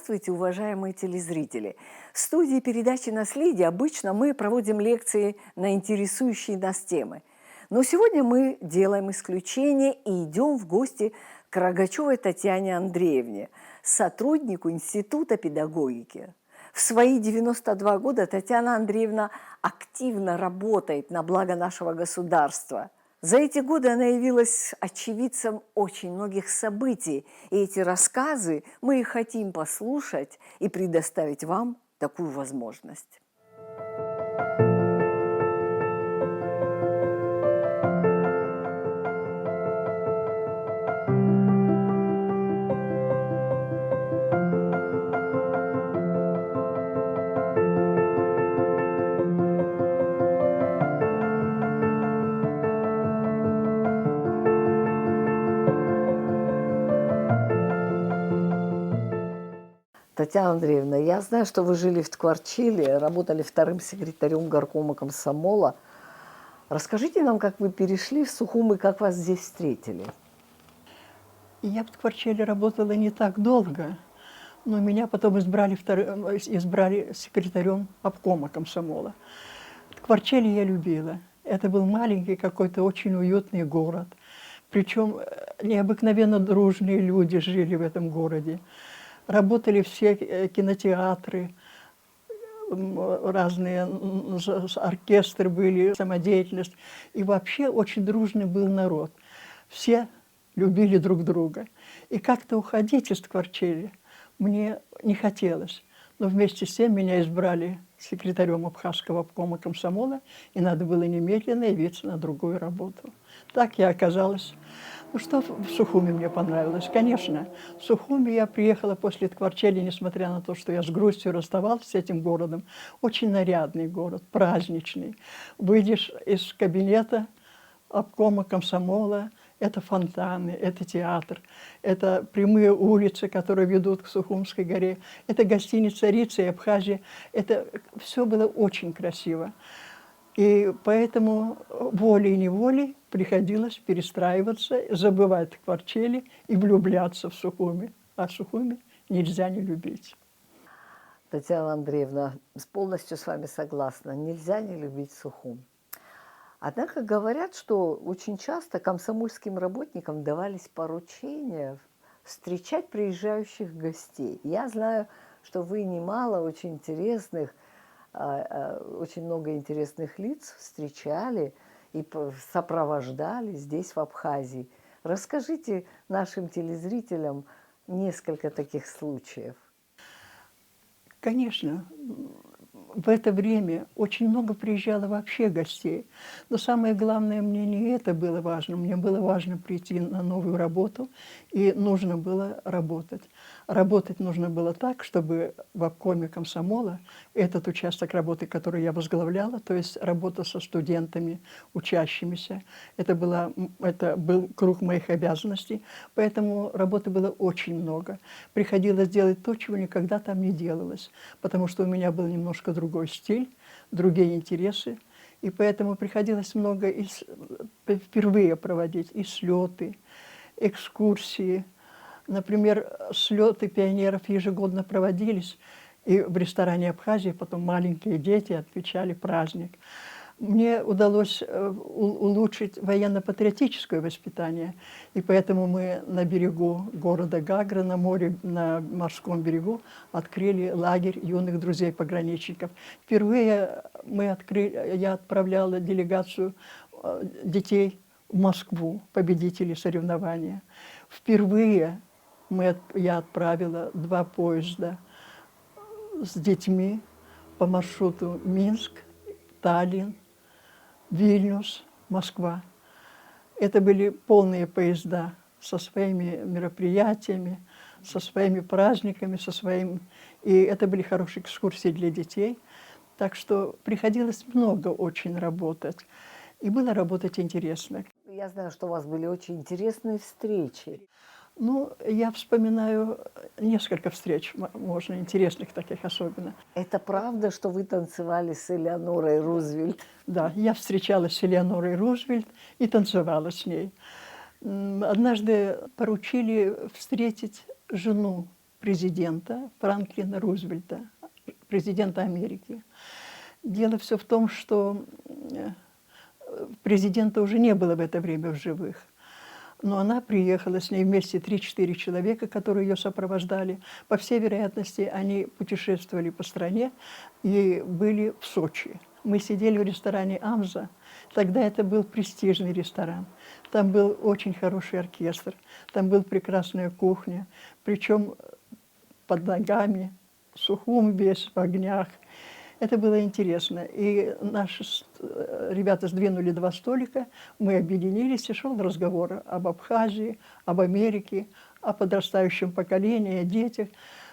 Здравствуйте, уважаемые телезрители! В студии передачи «Наследие» обычно мы проводим лекции на интересующие нас темы. Но сегодня мы делаем исключение и идем в гости к Рогачевой Татьяне Андреевне, сотруднику Института педагогики. В свои 92 года Татьяна Андреевна активно работает на благо нашего государства. За эти годы она явилась очевидцем очень многих событий, и эти рассказы мы и хотим послушать и предоставить вам такую возможность. Татьяна Андреевна, я знаю, что вы жили в Ткварчиле, работали вторым секретарем горкома комсомола. Расскажите нам, как вы перешли в Сухум и как вас здесь встретили. Я в Ткварчиле работала не так долго, но меня потом избрали секретарем обкома комсомола. Ткварчиле я любила. Это был маленький какой-то очень уютный город. Причем необыкновенно дружные люди жили в этом городе. Работали все кинотеатры, разные оркестры были, самодеятельность. И вообще очень дружный был народ. Все любили друг друга. И как-то уходить из Ткварчили мне не хотелось. Но вместе с тем меня избрали секретарем Абхазского обкома комсомола, и надо было немедленно явиться на другую работу. Так я оказалась. Ну что в Сухуми мне понравилось? Конечно, в Сухуми я приехала после Ткварчили, несмотря на то, что я с грустью расставалась с этим городом. Очень нарядный город, праздничный. Выйдешь из кабинета обкома комсомола, это фонтаны, это театр, это прямые улицы, которые ведут к Сухумской горе, это гостиница «Рица» и Абхазия. Это все было очень красиво. И поэтому волей-неволей приходилось перестраиваться, забывать Ткварчили и влюбляться в Сухуми. А Сухуми нельзя не любить. Татьяна Андреевна, полностью с вами согласна. Нельзя не любить Сухум. Однако говорят, что очень часто комсомольским работникам давались поручения встречать приезжающих гостей. Я знаю, что вы немало очень интересных, очень много интересных лиц встречали и сопровождали здесь, в Абхазии. Расскажите нашим телезрителям несколько таких случаев. Конечно, в это время очень много приезжало вообще гостей. Но самое главное, мне не это было важно. Мне было важно прийти на новую работу, и нужно было работать. Работать нужно было так, чтобы в обкоме комсомола этот участок работы, который я возглавляла, то есть работа со студентами, учащимися, это был круг моих обязанностей, поэтому работы было очень много. Приходилось делать то, чего никогда там не делалось, потому что у меня был немножко другой стиль, другие интересы, и поэтому приходилось много впервые проводить и слеты, экскурсии. Например, слеты пионеров ежегодно проводились, и в ресторане Абхазии потом маленькие дети отмечали праздник. Мне удалось улучшить военно-патриотическое воспитание, и поэтому мы на берегу города Гагры, на море, на морском берегу, открыли лагерь юных друзей-пограничников. Впервые я отправляла делегацию детей в Москву, победителей соревнования. Впервые я отправила 2 поезда с детьми по маршруту Минск, Таллин, Вильнюс, Москва. Это были полные поезда со своими мероприятиями, со своими праздниками, И это были хорошие экскурсии для детей. Так что приходилось много очень работать. И было работать интересно. Я знаю, что у вас были очень интересные встречи. Ну, я вспоминаю несколько встреч, можно, интересных таких особенно. Это правда, что вы танцевали с Элеонорой Рузвельт? Да, я встречалась с Элеонорой Рузвельт и танцевала с ней. Однажды поручили встретить жену президента Франклина Рузвельта, президента Америки. Дело все в том, что президента уже не было в это время в живых. Но она приехала, с ней вместе 3-4 человека, которые ее сопровождали. По всей вероятности, они путешествовали по стране и были в Сочи. Мы сидели в ресторане «Амза». Тогда это был престижный ресторан. Там был очень хороший оркестр, там была прекрасная кухня, причем под ногами, в сухом весь, в огнях. Это было интересно. И наши ребята сдвинули 2 столика, мы объединились, и шел разговор об Абхазии, об Америке, о подрастающем поколении, о детях.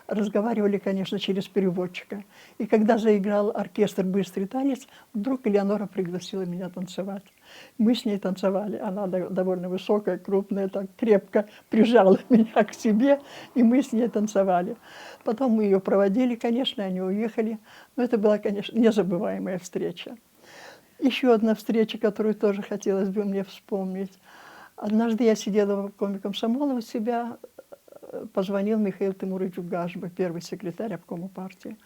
Разговаривали, конечно, через переводчика. И когда заиграл оркестр «Быстрый танец», вдруг Элеонора пригласила меня танцевать. Мы с ней танцевали. Она довольно высокая, крупная, так крепко прижала меня к себе, и мы с ней танцевали. Потом мы ее проводили, конечно, они уехали. Но это была, конечно, незабываемая встреча. Еще одна встреча, которую тоже хотелось бы мне вспомнить. Однажды я сидела в обкоме комсомола у себя, позвонил Михаил Тимурович Гажба, первый секретарь обкома партии,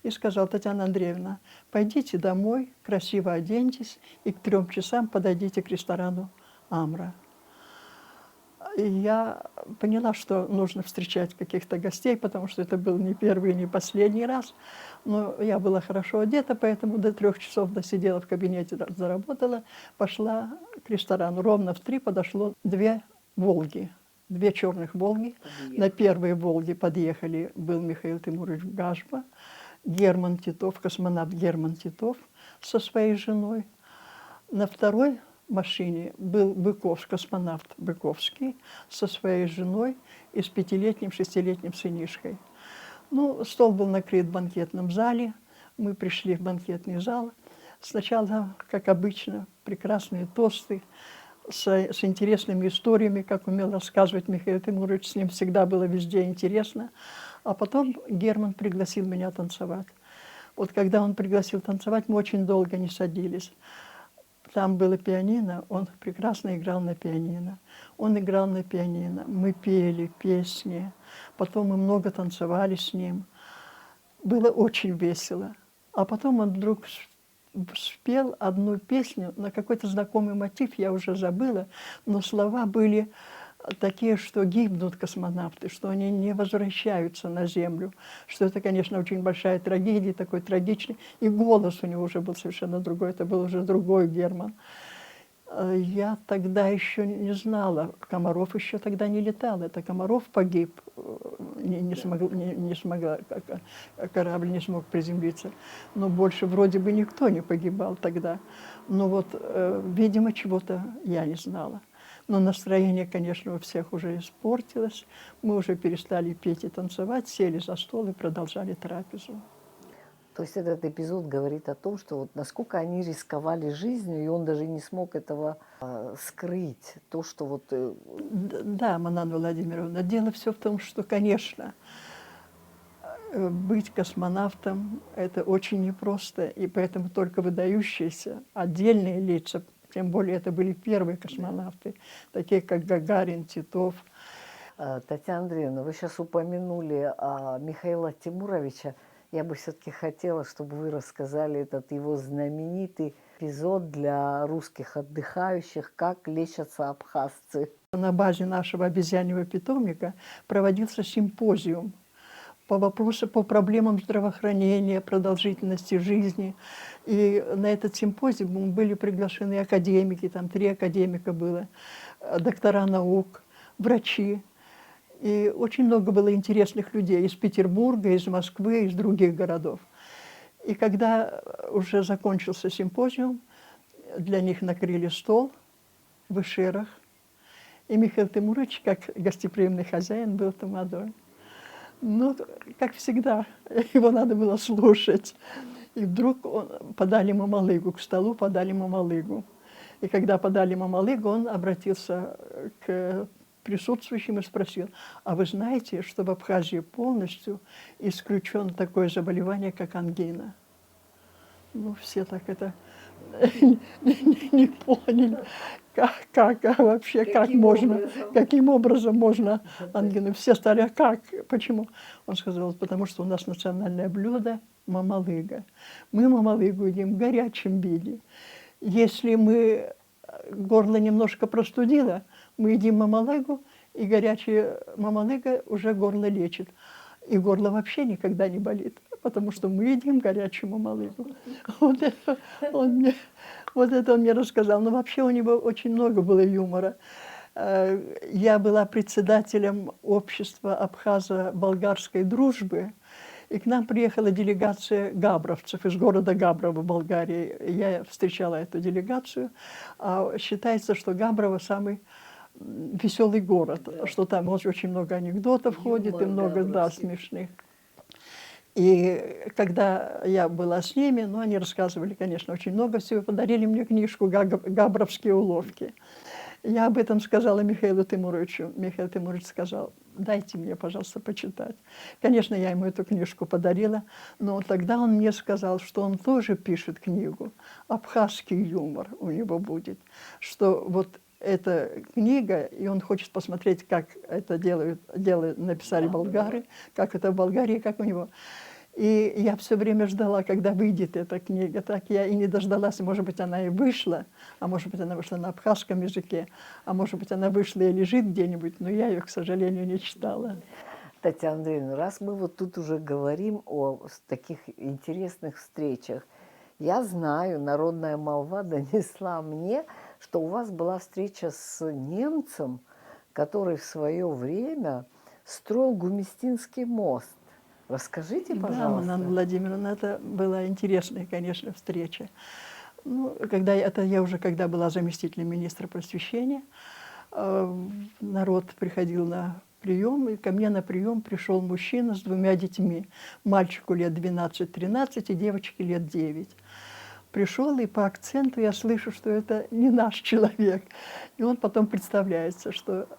и сказал: Татьяна Андреевна, пойдите домой, красиво оденьтесь, и к 3 часам подойдите к ресторану «Амра». И я поняла, что нужно встречать каких-то гостей, потому что это был не первый и не последний раз. Но я была хорошо одета, поэтому до 3 часов досидела в кабинете, заработала, пошла к ресторану. Ровно в 3 подошло 2 «Волги». 2 черных «Волги». На первой «Волге» подъехали, был Михаил Тимурович Гажба, Герман Титов, космонавт Герман Титов со своей женой. На второй машине был Быков, космонавт Быковский со своей женой и с 5-летним, 6-летним сынишкой. Ну, стол был накрыт в банкетном зале. Мы пришли в банкетный зал. Сначала, как обычно, прекрасные тосты, с интересными историями, как умел рассказывать Михаил Тимурович, с ним всегда было везде интересно. А потом Герман пригласил меня танцевать. Вот когда он пригласил танцевать, мы очень долго не садились. Там было пианино, он прекрасно играл на пианино. Он играл на пианино, мы пели песни, потом мы много танцевали с ним. Было очень весело. А потом он вдруг спел одну песню на какой-то знакомый мотив, я уже забыла, но слова были такие, что гибнут космонавты, что они не возвращаются на Землю, что это, конечно, очень большая трагедия, такой трагичный. И голос у него уже был совершенно другой, это был уже другой Герман. Я тогда еще не знала, Комаров еще тогда не летал, это Комаров погиб, не смогла, корабль не смог приземлиться. Но больше вроде бы никто не погибал тогда. Но вот, видимо, чего-то я не знала. Но настроение, конечно, у всех уже испортилось. Мы уже перестали петь и танцевать, сели за стол и продолжали трапезу. То есть этот эпизод говорит о том, что вот насколько они рисковали жизнью, и он даже не смог этого скрыть. То, что вот... Да, Манана Владимировна, дело все в том, что, конечно, быть космонавтом – это очень непросто, и поэтому только выдающиеся отдельные лица, тем более это были первые космонавты, такие как Гагарин, Титов. Татьяна Андреевна, вы сейчас упомянули Михаила Тимуровича. Я бы все-таки хотела, чтобы вы рассказали этот его знаменитый эпизод для русских отдыхающих, как лечатся абхазцы. На базе нашего обезьяньего питомника проводился симпозиум по вопросу, по проблемам здравоохранения, продолжительности жизни. И на этот симпозиум были приглашены академики, там 3 академика было, доктора наук, врачи. И очень много было интересных людей из Петербурга, из Москвы, из других городов. И когда уже закончился симпозиум, для них накрыли стол в эшерах. И Михаил Тимурович, как гостеприимный хозяин, был тамадой. Ну, как всегда, его надо было слушать. И вдруг подали мамалыгу, к столу подали мамалыгу. И когда подали мамалыгу, он обратился к присутствующим и спросил: а вы знаете, что в Абхазии полностью исключено такое заболевание, как ангина? Ну, все так это не поняли, вообще, как Каким можно, образом? каким образом можно ангины. Все стали, а как, почему? Он сказал, потому что у нас национальное блюдо мамалыга. Мы мамалыгу едим в горячем виде. Если горло немножко простудило, мы едим мамалыгу, и горячая мамалыга уже горло лечит. И горло вообще никогда не болит, потому что мы едим горячую мамалыгу. Вот это он мне, вот это он мне рассказал. Но вообще у него очень много было юмора. Я была председателем общества абхазо-болгарской дружбы, и к нам приехала делегация габровцев из города Габрово, Болгарии. Я встречала эту делегацию. Считается, что Габрово самый веселый город, Да. что там очень много анекдотов ходит и Юмор много, да, габровский. смешных. И когда я была с ними, ну, они рассказывали, конечно, очень много всего, подарили мне книжку «Габровские уловки». Я об этом сказала Михаилу Тимуровичу. Михаил Тимурович сказал, дайте мне, пожалуйста, почитать. Конечно, я ему эту книжку подарила, но тогда он мне сказал, что он тоже пишет книгу. Абхазский юмор у него будет. Что вот эта книга, и он хочет посмотреть, как это написали болгары, как это в Болгарии, как у него. И я все время ждала, когда выйдет эта книга. Так я и не дождалась. Может быть, она и вышла, а может быть, она вышла на абхазском языке, а может быть, она вышла и лежит где-нибудь, но я ее, к сожалению, не читала. Татьяна Андреевна, раз мы вот тут уже говорим о таких интересных встречах, я знаю, народная молва донесла мне, что у вас была встреча с немцем, который в свое время строил Гумистинский мост. Расскажите, Да, Манна пожалуйста. Владимировна, это была интересная, конечно, встреча. Ну, когда была заместителем министра просвещения, народ приходил на прием, и ко мне на прием пришел мужчина с 2 детьми. Мальчику лет 12-13 и девочке лет 9. Пришел, и по акценту я слышу, что это не наш человек. И он потом представляется, что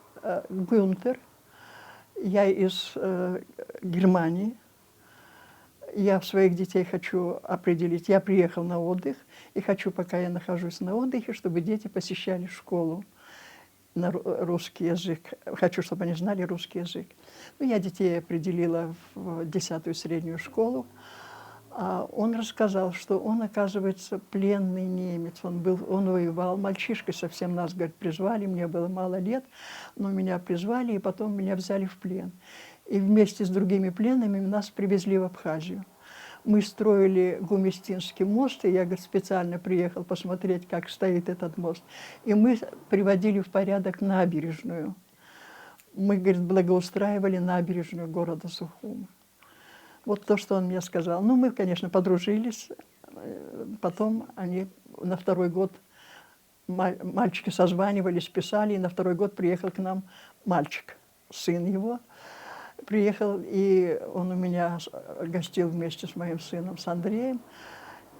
Гюнтер, я из Германии, я своих детей хочу определить. Я приехал на отдых, и хочу, пока я нахожусь на отдыхе, чтобы дети посещали школу на русский язык. Хочу, чтобы они знали русский язык. Ну, я детей определила в 10-ю среднюю школу. А он рассказал, что он, оказывается, пленный немец. Он воевал, мальчишкой совсем нас, говорит, призвали, мне было мало лет, но меня призвали, и потом меня взяли в плен. И вместе с другими пленными нас привезли в Абхазию. Мы строили Гумистинский мост, и я, говорит, специально приехал посмотреть, как стоит этот мост. И мы приводили в порядок набережную. Мы, говорит, благоустраивали набережную города Сухума. Вот то, что он мне сказал. Ну, мы, конечно, подружились. Потом они на 2-й год, мальчики созванивались, писали, и на 2-й год приехал к нам мальчик, сын его. Приехал, и он у меня гостил вместе с моим сыном, с Андреем.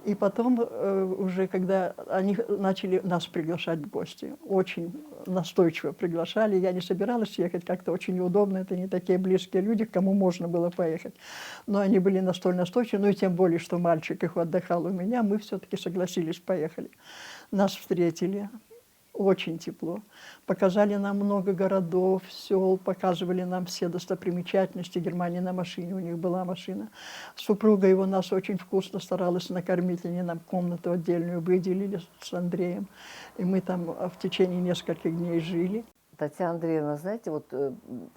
И потом уже, когда они начали нас приглашать в гости, очень настойчиво приглашали. Я не собиралась ехать, как-то очень неудобно, это не такие близкие люди, к кому можно было поехать. Но они были настолько настойчивы, ну и тем более, что мальчик их отдыхал у меня, мы все-таки согласились, поехали. Нас встретили очень тепло. Показали нам много городов, сел, показывали нам все достопримечательности Германии на машине, у них была машина. Супруга его нас очень вкусно старалась накормить, они нам комнату отдельную выделили с Андреем, и мы там в течение нескольких дней жили. Татьяна Андреевна, знаете, вот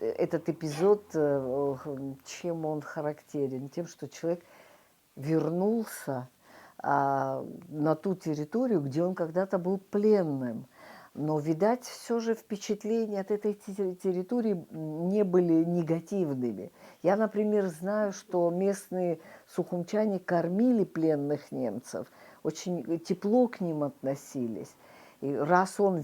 этот эпизод, чем он характерен? Тем, что человек вернулся на ту территорию, где он когда-то был пленным. Но, видать, все же впечатления от этой территории не были негативными. Я, например, знаю, что местные сухумчане кормили пленных немцев, очень тепло к ним относились. И раз он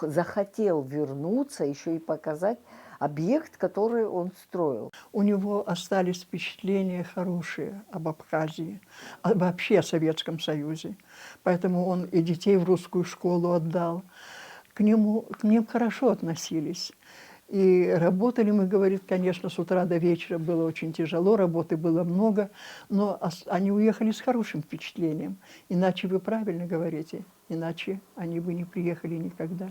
захотел вернуться, еще и показать объект, который он строил. У него остались впечатления хорошие об Абхазии, вообще о Советском Союзе. Поэтому он и детей в русскую школу отдал. К ним хорошо относились. И работали мы, говорит, конечно, с утра до вечера было очень тяжело, работы было много, но они уехали с хорошим впечатлением. Иначе вы правильно говорите, иначе они бы не приехали никогда.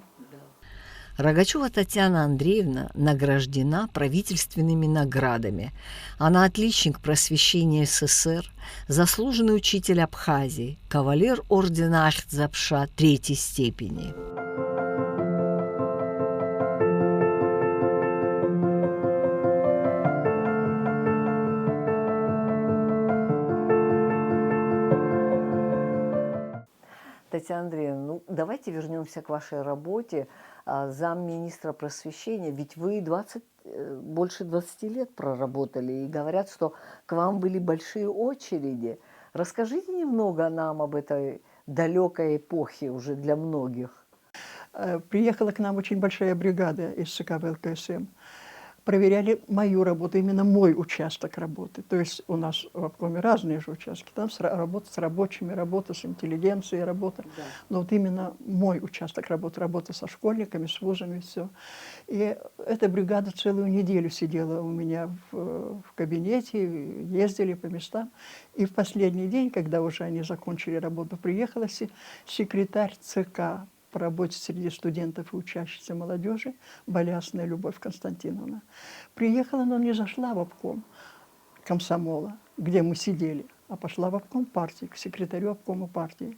Рогачева Татьяна Андреевна награждена правительственными наградами. Она отличник просвещения СССР, заслуженный учитель Абхазии, кавалер ордена Ахтзапша третьей степени. Татьяна Андреевна, ну давайте вернемся к вашей работе замминистра просвещения. Ведь вы больше 20 лет проработали, и говорят, что к вам были большие очереди. Расскажите немного нам об этой далекой эпохе уже для многих. Приехала к нам очень большая бригада из ЦК ВЛКСМ. Проверяли мою работу, именно мой участок работы. То есть у нас в обкоме разные же участки. Там работа с рабочими, работа с интеллигенцией, работа. Да. Но вот именно мой участок работы, работа со школьниками, с вузами, все. И эта бригада целую неделю сидела у меня в кабинете, ездили по местам. И в последний день, когда уже они закончили работу, приехала секретарь ЦК по работе среди студентов и учащейся молодежи Болясная Любовь Константиновна. Приехала, но не зашла в обком комсомола, где мы сидели, а пошла в обком партии, к секретарю обкома партии.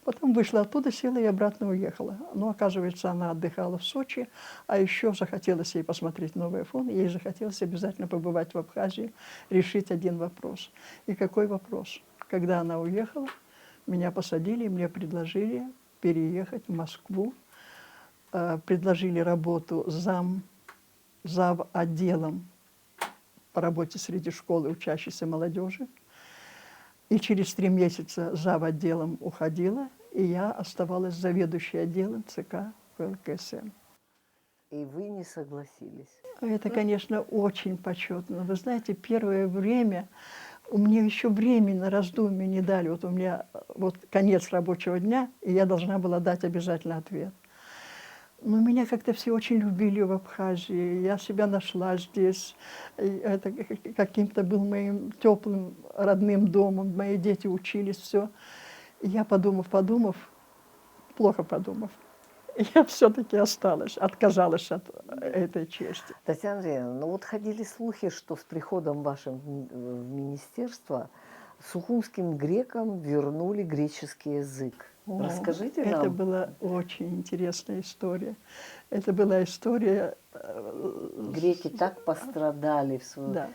Потом вышла оттуда, села и обратно уехала. Но, оказывается, она отдыхала в Сочи, а еще захотелось ей посмотреть новый iPhone, ей захотелось обязательно побывать в Абхазии, решить один вопрос. И какой вопрос? Когда она уехала, меня посадили, и мне предложили переехать в Москву, предложили работу зав. Отделом по работе среди школы учащейся молодежи. И через 3 месяца зав. Отделом уходила, и я оставалась заведующей отделом ЦК ВЛКСМ. И вы не согласились? Это, конечно, очень почетно. Вы знаете, первое время мне еще времени на раздумье не дали. Вот у меня вот конец рабочего дня, и я должна была дать обязательно ответ. Но меня как-то все очень любили в Абхазии. Я себя нашла здесь. И это каким-то был моим теплым родным домом. Мои дети учились, все. И я, плохо подумав, я все-таки осталась, отказалась от этой чести. Татьяна Андреевна, ну вот ходили слухи, что с приходом вашим в министерство сухумским грекам вернули греческий язык. Расскажите нам. Это была очень интересная история. Это была история... Греки так пострадали в свое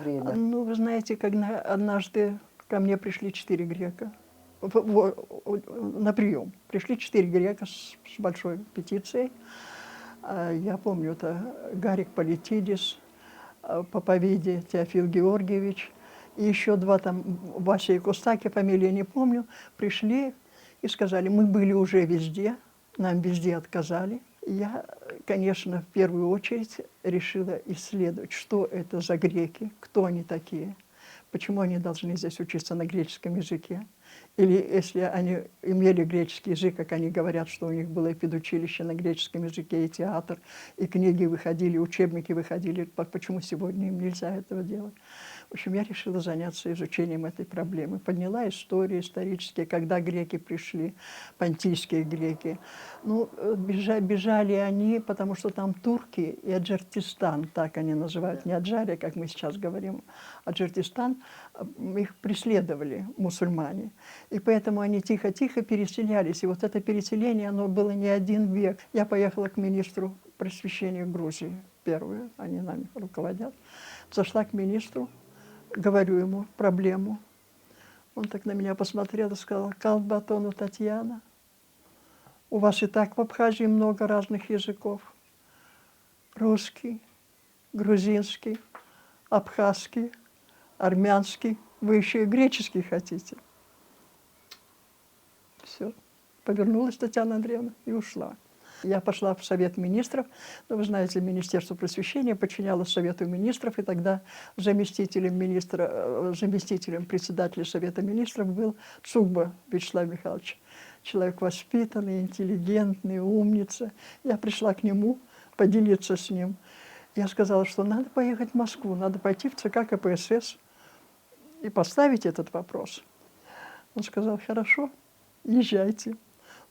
время. Ну, вы знаете, когда однажды ко мне пришли 4 грека на прием. Пришли 4 грека с большой петицией. Я помню, это Гарик Политидис, Поповиди Теофил Георгиевич, и еще 2 там, Вася и Костаки, фамилии не помню, пришли и сказали, мы были уже везде, нам везде отказали. Я, конечно, в первую очередь решила исследовать, что это за греки, кто они такие, почему они должны здесь учиться на греческом языке. Или если они имели греческий язык, как они говорят, что у них было и педучилище на греческом языке, и театр, и книги выходили, учебники выходили, почему сегодня им нельзя этого делать? В общем, я решила заняться изучением этой проблемы. Подняла истории исторические, когда греки пришли, понтийские греки. Ну, бежали они, потому что там турки и Аджартистан, так они называют, не Аджария, как мы сейчас говорим, Аджартистан, их преследовали мусульмане. И поэтому они тихо-тихо переселялись. И вот это переселение, оно было не 1 век. Я поехала к министру просвещения Грузии, первую, они нами руководят. Зашла к министру, говорю ему проблему. Он так на меня посмотрел и сказал, Калбатону Татьяна, у вас и так в Абхазии много разных языков. Русский, грузинский, абхазский, армянский. Вы еще и греческий хотите. Все. Повернулась Татьяна Андреевна и ушла. Я пошла в Совет министров. Ну, вы знаете, Министерство просвещения подчинялось Совету министров, и тогда заместителем председателя Совета министров был Цугба Вячеслав Михайлович. Человек воспитанный, интеллигентный, умница. Я пришла к нему, поделиться с ним. Я сказала, что надо поехать в Москву, надо пойти в ЦК КПСС и поставить этот вопрос. Он сказал, хорошо, езжайте.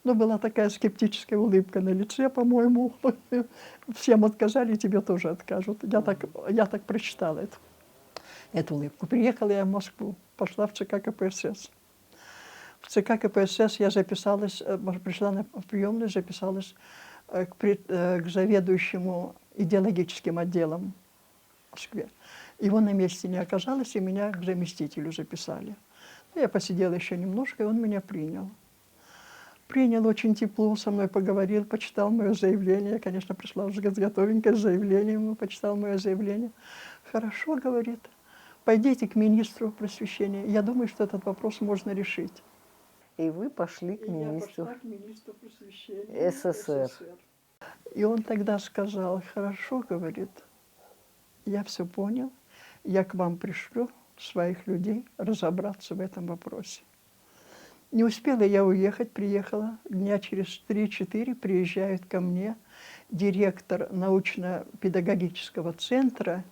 Но была такая скептическая улыбка на лице, по-моему. Всем отказали, тебе тоже откажут. Я так прочитала эту улыбку. Приехала я в Москву, пошла в ЦК КПСС. В ЦК КПСС я записалась, пришла в приемную, записалась к заведующему идеологическим отделом в Москве. Его на месте не оказалось, и меня к заместителю записали. Я посидела еще немножко, и он меня принял. Принял очень тепло, со мной поговорил, почитал мое заявление. Я, конечно, пришла уже готовенькая с заявлением, он почитал мое заявление. «Хорошо, — говорит, — пойдите к министру просвещения. Я думаю, что этот вопрос можно решить». И вы пошли к И я министру пошла к министру просвещения СССР. И он тогда сказал, хорошо, говорит, я все понял, я к вам пришлю своих людей разобраться в этом вопросе. Не успела я уехать, приехала, дня через 3-4 приезжает ко мне директор научно-педагогического центра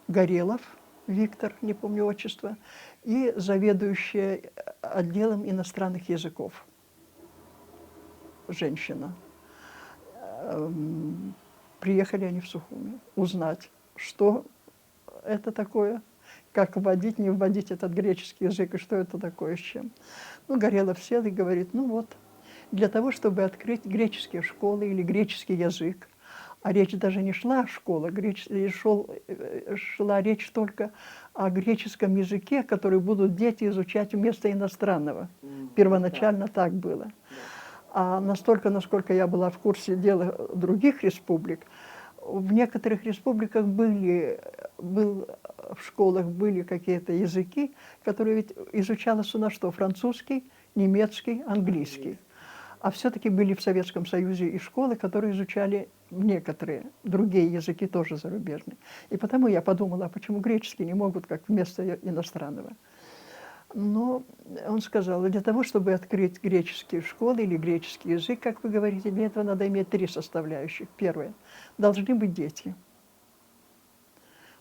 Горелов Виктор, не помню отчество, и заведующая отделом иностранных языков, женщина. Приехали они в Сухуми узнать, что это такое, как вводить, не вводить этот греческий язык, и что это такое, с чем. Ну, Горелов сел и говорит, ну вот, для того, чтобы открыть греческие школы или греческий язык, а речь даже не шла о школах, шла речь только о греческом языке, который будут дети изучать вместо иностранного. Первоначально так было. А настолько, насколько я была в курсе дела других республик, в некоторых республиках в школах были какие-то языки, которые ведь изучалось у нас что? Французский, немецкий, английский. А все-таки были в Советском Союзе и школы, которые изучали некоторые другие языки, тоже зарубежные. И потому я подумала, а почему греческий не могут как вместо иностранного? Но он сказал, для того, чтобы открыть греческие школы или греческий язык, как вы говорите, для этого надо иметь 3 составляющих. Первое – должны быть дети.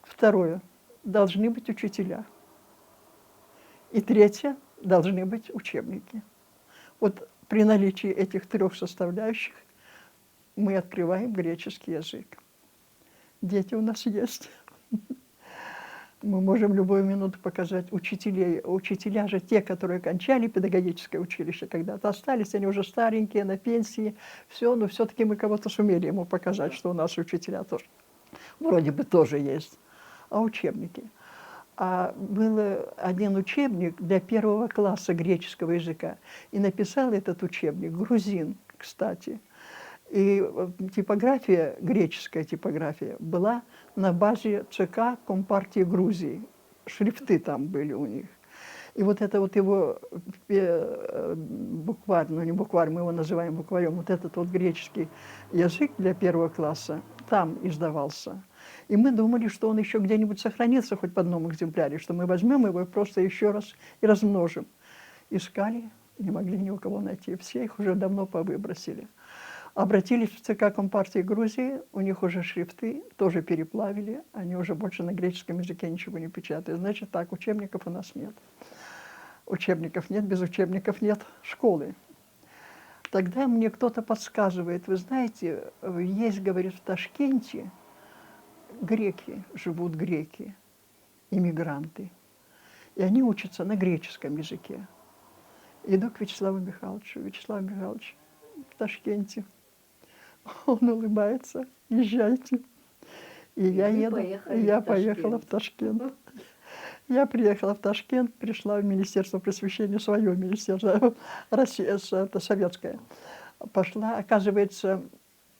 Второе – должны быть учителя. И третье – должны быть учебники. Вот при наличии этих 3 составляющих мы открываем греческий язык. Дети у нас есть. Мы можем любую минуту показать учителей. Учителя же те, которые окончали педагогическое училище когда-то, остались, они уже старенькие, на пенсии. Все, но все-таки мы кого-то сумели ему показать, что у нас учителя тоже, вроде бы тоже есть. А учебники? А был один учебник для 1 класса греческого языка. И написал этот учебник грузин, кстати. И типография, греческая типография, была на базе ЦК Компартии Грузии. Шрифты там были у них. И вот это вот его букварь, ну не букварь, мы его называем букварем, вот этот вот греческий язык для 1 класса там издавался. И мы думали, что он еще где-нибудь сохранится хоть в одном экземпляре, что мы возьмем его и просто еще раз и размножим. Искали, не могли ни у кого найти, все их уже давно повыбросили. Обратились в ЦК Компартии Грузии, у них уже шрифты тоже переплавили, они уже больше на греческом языке ничего не печатают. Значит так, учебников у нас нет. Учебников нет, без учебников нет школы. Тогда мне кто-то подсказывает, вы знаете, есть, говорит, в Ташкенте греки, живут греки, иммигранты, и они учатся на греческом языке. Иду к Вячеславу Михайловичу. Вячеслав Михайлович в Ташкенте. Он улыбается, езжайте. И я еду, я поехала в Ташкент. Я приехала в Ташкент, пришла в Министерство просвещения, свое министерство, Россия, это советское. Пошла, оказывается,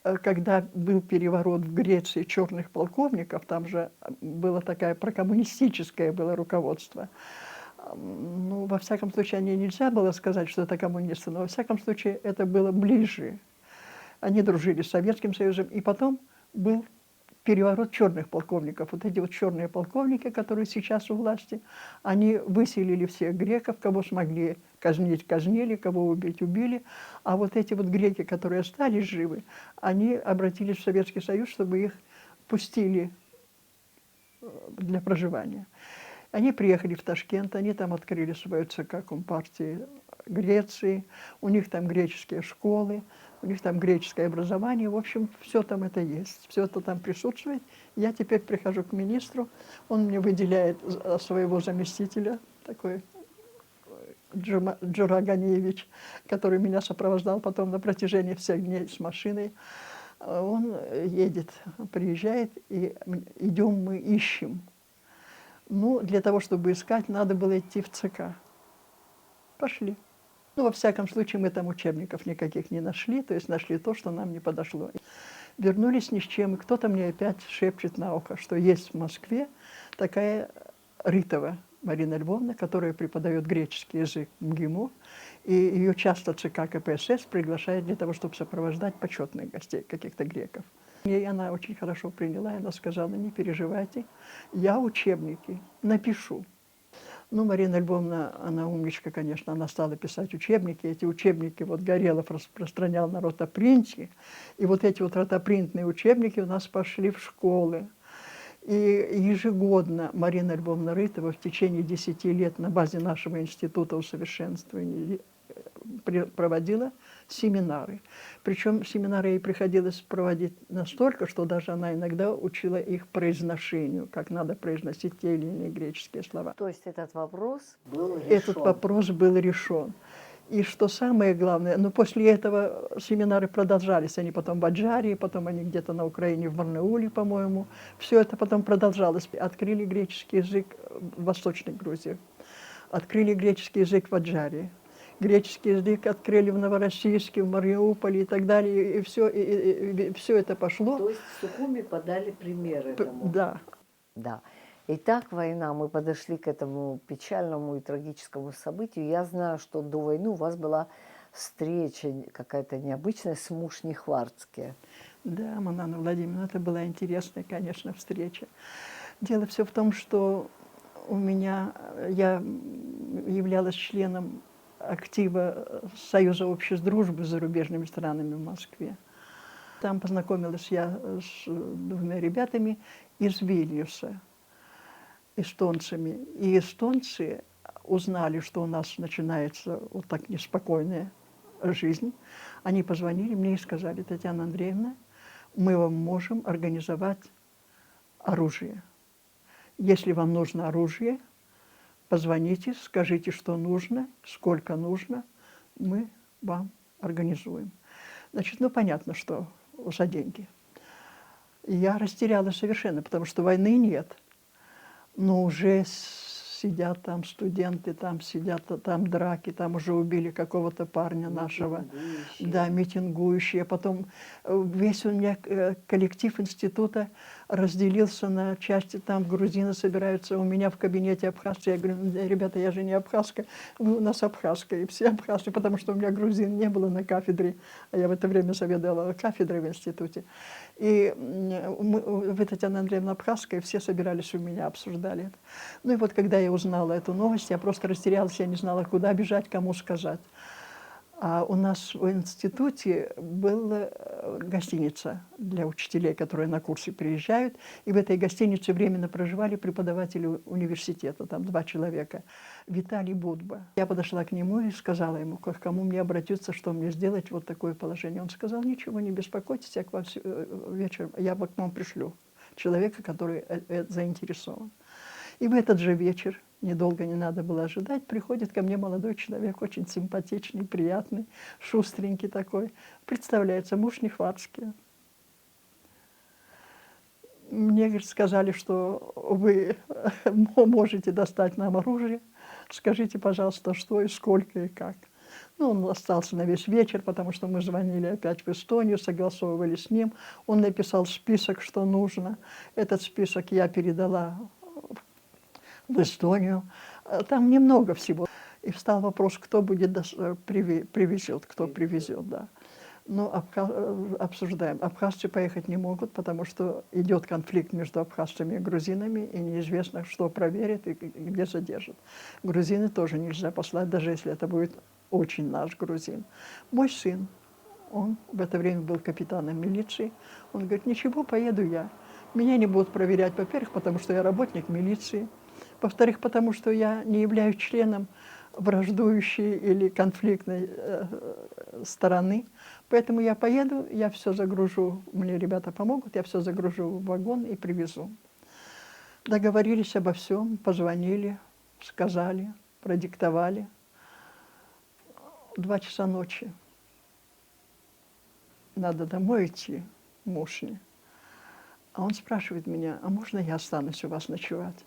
когда был переворот в Греции черных полковников, там же было такое прокоммунистическое было руководство. Ну, во всяком случае, нельзя было сказать, что это коммунисты, но во всяком случае это было ближе. Они дружили с Советским Союзом. И потом был переворот черных полковников. Вот эти вот черные полковники, которые сейчас у власти, они выселили всех греков, кого смогли казнить, казнили, кого убить, убили. А вот эти вот греки, которые остались живы, они обратились в Советский Союз, чтобы их пустили для проживания. Они приехали в Ташкент, они там открыли свою ЦК Компартии Греции, у них там греческие школы, у них там греческое образование, в общем, все там это есть, все это там присутствует. Я теперь прихожу к министру, он мне выделяет своего заместителя, такой Джура Ганиевич, который меня сопровождал потом на протяжении всех дней с машиной. Он едет, приезжает, и идем мы ищем. Ну, для того, чтобы искать, надо было идти в ЦК. Пошли. Ну, во всяком случае, мы там учебников никаких не нашли, то есть нашли то, что нам не подошло. Вернулись ни с чем, и кто-то мне опять шепчет на ухо, что есть в Москве такая Рытова Марина Львовна, которая преподает греческий язык в МГИМО, и ее часто ЦК КПСС приглашает для того, чтобы сопровождать почетных гостей, каких-то греков. И она очень хорошо приняла, и она сказала: не переживайте, я учебники напишу. Ну, Марина Львовна, она умничка, конечно, она стала писать учебники. Эти учебники вот Горелов распространял на ротопринте. И вот эти вот ротопринтные учебники у нас пошли в школы. И ежегодно Марина Львовна Рытова в течение 10 лет на базе нашего института усовершенствования проводила семинары. Причем семинары ей приходилось проводить настолько, что даже она иногда учила их произношению, как надо произносить те или иные греческие слова. То есть этот вопрос был решен. Этот вопрос был решен. И что самое главное, ну, после этого семинары продолжались, они потом в Аджарии, потом они где-то на Украине, в Барнауле, по-моему. Все это потом продолжалось. Открыли греческий язык в Восточной Грузии, открыли греческий язык в Аджарии, греческий язык открыли в Новороссийске, в Мариуполе и так далее. И все это пошло. То есть в Сухуми подали пример этому. Да. Да. Итак, война, мы подошли к этому печальному и трагическому событию. Я знаю, что до войны у вас была встреча какая-то необычная с Мушнихвардске. Да, Манана Владимировна, это была интересная, конечно, встреча. Дело все в том, что я являлась членом актива Союза обществ дружбы с зарубежными странами в Москве. Там познакомилась я с двумя ребятами из Вильнюса, эстонцами. И эстонцы узнали, что у нас начинается вот так неспокойная жизнь. Они позвонили мне и сказали: Татьяна Андреевна, мы вам можем организовать оружие. Если вам нужно оружие, позвоните, скажите, что нужно, сколько нужно, мы вам организуем. Значит, ну понятно, что за деньги. И я растерялась совершенно, потому что войны нет. Но уже сидят там студенты, там сидят, там драки, там уже убили какого-то парня нашего. Да, митингующие. Потом весь у меня коллектив института разделился на части. Там грузины собираются, у меня в кабинете абхазцы. Я говорю: ребята, я же не абхазка, вы у нас абхазка. И все абхазцы, потому что у меня грузин не было на кафедре. А я в это время заведовала кафедрой в институте. И вы, Татьяна Андреевна, абхазка, и все собирались у меня, обсуждали это. Ну и вот когда я узнала эту новость, я просто растерялась, я не знала, куда бежать, кому сказать. А у нас в институте была гостиница для учителей, которые на курсы приезжают, и в этой гостинице временно проживали преподаватели университета, там 2 человека. Виталий Будба. Я подошла к нему и сказала ему, к кому мне обратиться, что мне сделать, вот такое положение. Он сказал: ничего, не беспокойтесь, я к вам вечером, я к вам пришлю человека, который заинтересован. И в этот же вечер, недолго не надо было ожидать, приходит ко мне молодой человек, очень симпатичный, приятный, шустренький такой. Представляется, Мушнихвардский. Мне, говорит, сказали, что вы можете достать нам оружие. Скажите, пожалуйста, что и сколько и как. Ну, он остался на весь вечер, потому что мы звонили опять в Эстонию, согласовывали с ним. Он написал список, что нужно. Этот список я передала в Эстонию. Там немного всего. И встал вопрос, кто будет привезет, кто привезет, да. Но обсуждаем. Абхазцы поехать не могут, потому что идет конфликт между абхазцами и грузинами, и неизвестно, что проверят и где задержат. Грузины тоже нельзя послать, даже если это будет очень наш грузин. Мой сын, он в это время был капитаном милиции, он говорит, ничего, поеду я. Меня не будут проверять, во-первых, потому что я работник милиции, во-вторых, потому что я не являюсь членом враждующей или конфликтной стороны. Поэтому я поеду, я все загружу, мне ребята помогут, я все загружу в вагон и привезу. Договорились обо всем, позвонили, сказали, продиктовали. 2 часа ночи. Надо домой идти, муж мне. А он спрашивает меня, а можно я останусь у вас ночевать?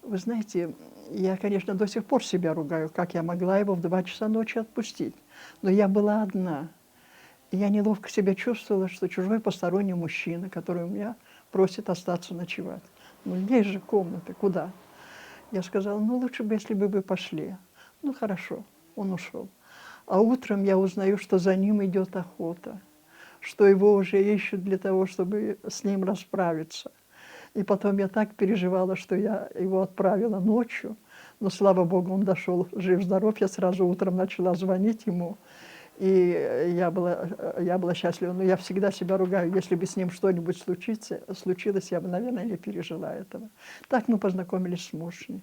Вы знаете, я, конечно, до сих пор себя ругаю, как я могла его в 2 часа ночи отпустить. Но я была одна. И я неловко себя чувствовала, что чужой посторонний мужчина, который у меня просит остаться ночевать. Ну, есть же комнаты, куда? Я сказала, ну, лучше бы, если бы вы пошли. Ну, хорошо, он ушел. А утром я узнаю, что за ним идет охота, что его уже ищут для того, чтобы с ним расправиться. И потом я так переживала, что я его отправила ночью, но, слава Богу, он дошел жив-здоров. Я сразу утром начала звонить ему, и я была счастлива. Но я всегда себя ругаю, если бы с ним что-нибудь случилось, я бы, наверное, не пережила этого. Так мы познакомились с мужем.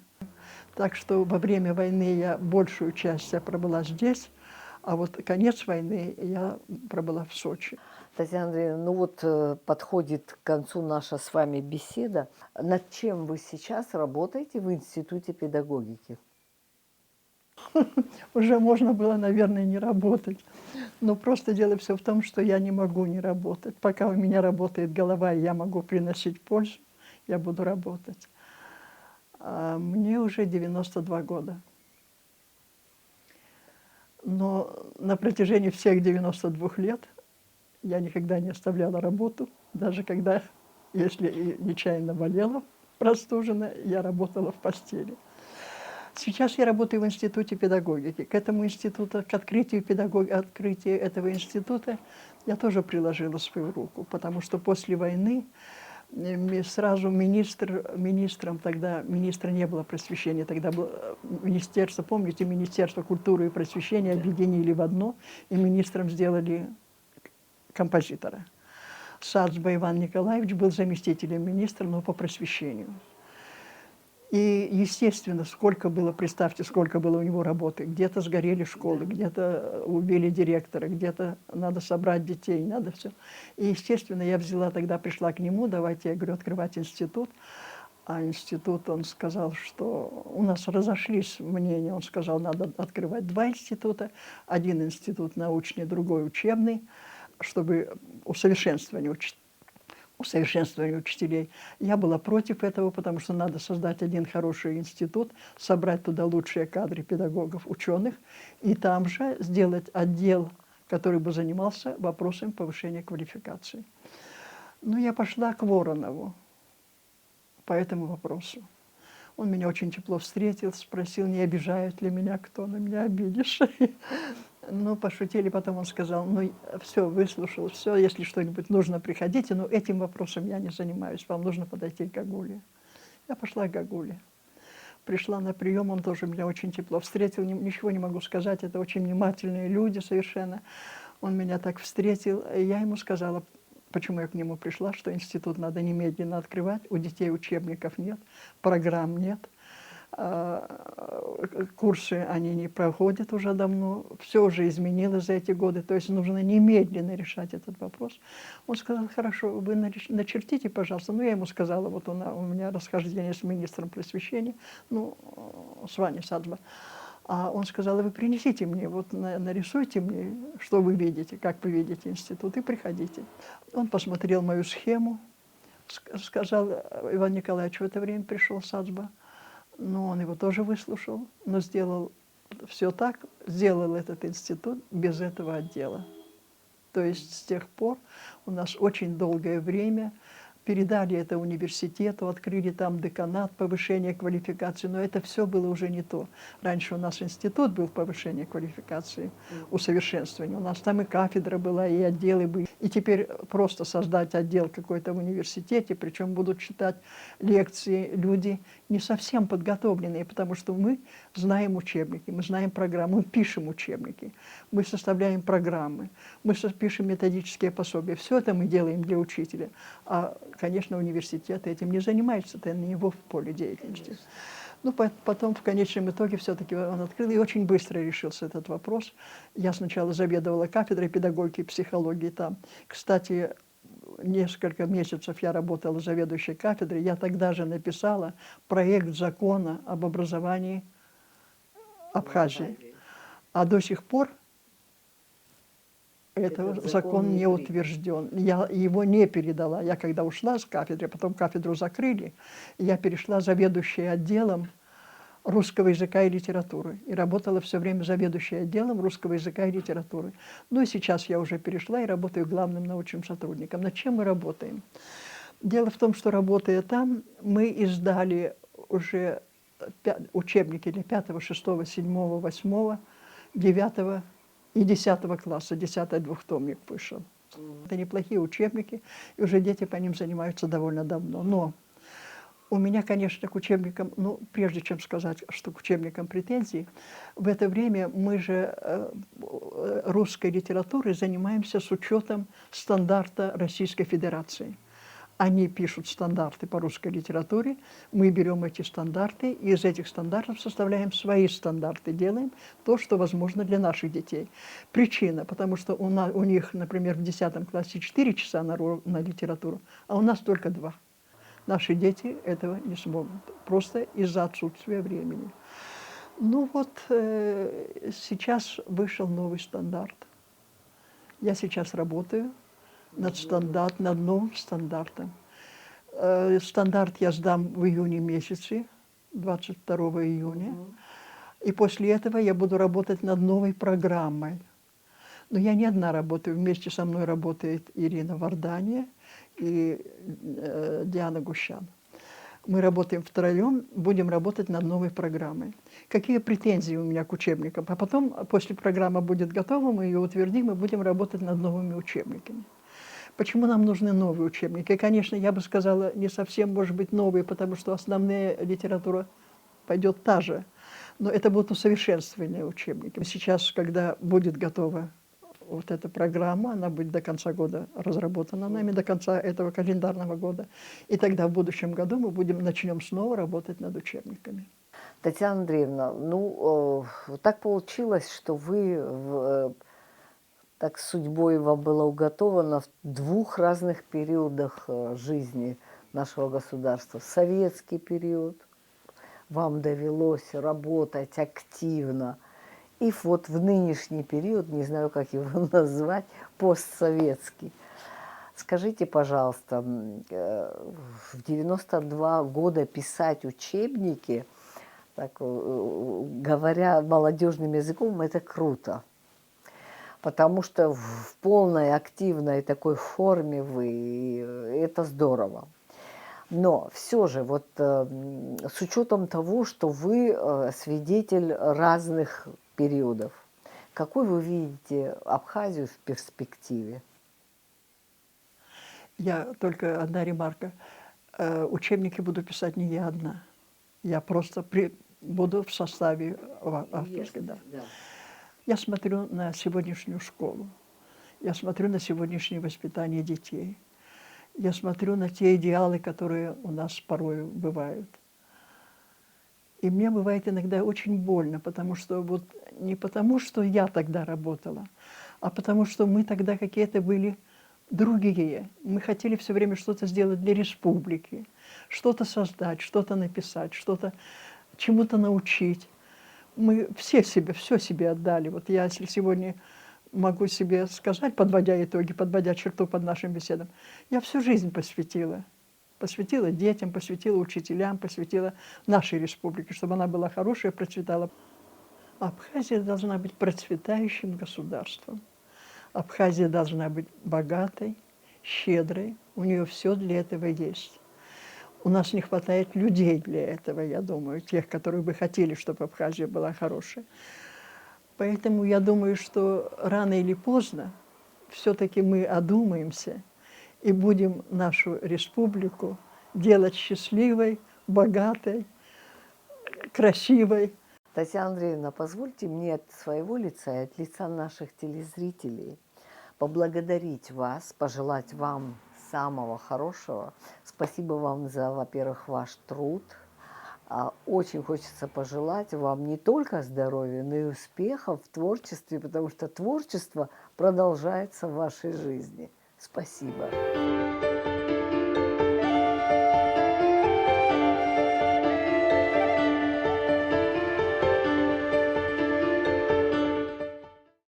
Так что во время войны я большую часть я пробыла здесь, а вот конец войны я пробыла в Сочи. Татьяна Андреевна, ну вот подходит к концу наша с вами беседа. Над чем вы сейчас работаете в Институте педагогики? Уже можно было, наверное, не работать. Но просто дело все в том, что я не могу не работать. Пока у меня работает голова, и я могу приносить пользу, я буду работать. А мне уже 92 года. Но на протяжении всех 92 лет я никогда не оставляла работу. Даже когда, если и нечаянно болела, простужена, я работала в постели. Сейчас я работаю в Институте педагогики. К этому институту, к открытию этого института я тоже приложила свою руку, потому что после войны сразу министром тогда, министра не было просвещения, тогда было министерство, помните, Министерство культуры и просвещения объединили в одно, и министром сделали композитора. Сацба Иван Николаевич был заместителем министра, но по просвещению. И, естественно, сколько было, представьте, сколько было у него работы. Где-то сгорели школы, где-то убили директора, где-то надо собрать детей, надо все. И, естественно, я взяла тогда, пришла к нему, давайте, я говорю, открывать институт. А институт, он сказал, что у нас разошлись мнения. Он сказал, надо открывать 2 института. Один институт научный, другой учебный, чтобы усовершенствование учителей. Я была против этого, потому что надо создать один хороший институт, собрать туда лучшие кадры педагогов, ученых, и там же сделать отдел, который бы занимался вопросом повышения квалификации. Ну, я пошла к Воронову по этому вопросу. Он меня очень тепло встретил, спросил, не обижают ли меня, кто на меня обидишь. Ну, пошутили, потом он сказал, ну, все, выслушал, все, если что-нибудь нужно, приходите, но этим вопросом я не занимаюсь, вам нужно подойти к Гагуле. Я пошла к Гагуле. Пришла на прием, он тоже меня очень тепло встретил, ничего не могу сказать, это очень внимательные люди совершенно. Он меня так встретил, и я ему сказала, почему я к нему пришла, что институт надо немедленно открывать, у детей учебников нет, программ нет. Курсы они не проходят уже давно, все уже изменилось за эти годы, то есть нужно немедленно решать этот вопрос. Он сказал, хорошо, вы начертите, пожалуйста. Ну, я ему сказала, вот у меня расхождение с министром просвещения, ну, с Ваней Сацба. А он сказал, вы принесите мне, вот нарисуйте мне, что вы видите, как вы видите институт, и приходите. Он посмотрел мою схему, сказал, Иван Николаевич, в это время пришел Сацба. Но он его тоже выслушал, но сделал все так, сделал этот институт без этого отдела. То есть с тех пор у нас очень долгое время передали это университету, открыли там деканат повышения квалификации, но это все было уже не то. Раньше у нас институт был повышения квалификации, усовершенствования. У нас там и кафедра была, и отделы были. И теперь просто создать отдел какой-то в университете, причем будут читать лекции люди не совсем подготовленные, потому что мы знаем учебники, мы знаем программы, мы пишем учебники, мы составляем программы, мы пишем методические пособия. Все это мы делаем для учителя. А, конечно, университет этим не занимается, это не его в поле деятельности. Ну, потом, в конечном итоге, все-таки он открыл, и очень быстро решился этот вопрос. Я сначала заведовала кафедрой педагогики и психологии там. Кстати, несколько месяцев я работала заведующей кафедрой. Я тогда же написала проект закона об образовании Абхазии. А до сих пор этот закон не утвержден. Я его не передала. Я когда ушла с кафедры, потом кафедру закрыли, я перешла заведующей отделом русского языка и литературы. И работала все время заведующей отделом русского языка и литературы. Ну и сейчас я уже перешла и работаю главным научным сотрудником. Над чем мы работаем? Дело в том, что, работая там, мы издали уже учебники для 5, 6, 7, 8, 9 и 10 класса. 10-й двухтомник вышел. Это неплохие учебники, и уже дети по ним занимаются довольно давно. Но у меня, конечно, к учебникам, ну, прежде чем сказать, что к учебникам претензий, в это время мы же русской литературой занимаемся с учетом стандарта Российской Федерации. Они пишут стандарты по русской литературе, мы берем эти стандарты, и из этих стандартов составляем свои стандарты, делаем то, что возможно для наших детей. Причина, потому что у них, например, в 10 классе 4 часа на литературу, а у нас только 2. Наши дети этого не смогут, просто из-за отсутствия времени. Ну вот, сейчас вышел новый стандарт. Я сейчас работаю над новым стандартом. Стандарт я сдам в июне месяце, 22 июня. И после этого я буду работать над новой программой. Но я не одна работаю, вместе со мной работает Ирина Вардания и Диана Гущан. Мы работаем втроем, будем работать над новой программой. Какие претензии у меня к учебникам? А потом, после программы будет готова, мы ее утвердим и будем работать над новыми учебниками. Почему нам нужны новые учебники? Конечно, я бы сказала, не совсем, может быть, новые, потому что основная литература пойдет та же. Но это будут усовершенствованные учебники. Сейчас, когда будет готова вот эта программа, она будет до конца года разработана нами, до конца этого календарного года. И тогда в будущем году мы начнем снова работать над учебниками. Татьяна Андреевна, ну, так получилось, что вы, так судьбой вам было уготовано в 2 разных периодах жизни нашего государства. Советский период, вам довелось работать активно. И вот в нынешний период, не знаю, как его назвать, постсоветский. Скажите, пожалуйста, в 92 года писать учебники, так, говоря молодежным языком, это круто. Потому что в полной активной такой форме вы, это здорово. Но все же, вот с учетом того, что вы свидетель разных периодов, какой вы видите Абхазию в перспективе? Я только одна ремарка. Учебники буду писать не я одна. Я просто буду в составе авторской. Да. Я смотрю на сегодняшнюю школу. Я смотрю на сегодняшнее воспитание детей. Я смотрю на те идеалы, которые у нас порой бывают. И мне бывает иногда очень больно, потому что вот не потому, что я тогда работала, а потому что мы тогда какие-то были другие. Мы хотели все время что-то сделать для республики, что-то создать, что-то написать, что-то чему-то научить. Мы все себе отдали. Вот я, если сегодня могу себе сказать, подводя итоги, подводя черту под нашим беседам, я всю жизнь посвятила. Посвятила детям, посвятила учителям, посвятила нашей республике, чтобы она была хорошая, процветала. Абхазия должна быть процветающим государством. Абхазия должна быть богатой, щедрой, У нее все для этого есть. У нас не хватает людей для этого, я думаю, тех, которые бы хотели, чтобы Абхазия была хорошей. Поэтому я думаю, что рано или поздно все-таки мы одумаемся и будем нашу республику делать счастливой, богатой, красивой. Татьяна Андреевна, позвольте мне от своего лица и от лица наших телезрителей поблагодарить вас, пожелать вам самого хорошего. Спасибо вам за, во-первых, ваш труд. Очень хочется пожелать вам не только здоровья, но и успехов в творчестве, потому что творчество продолжается в вашей жизни. Спасибо.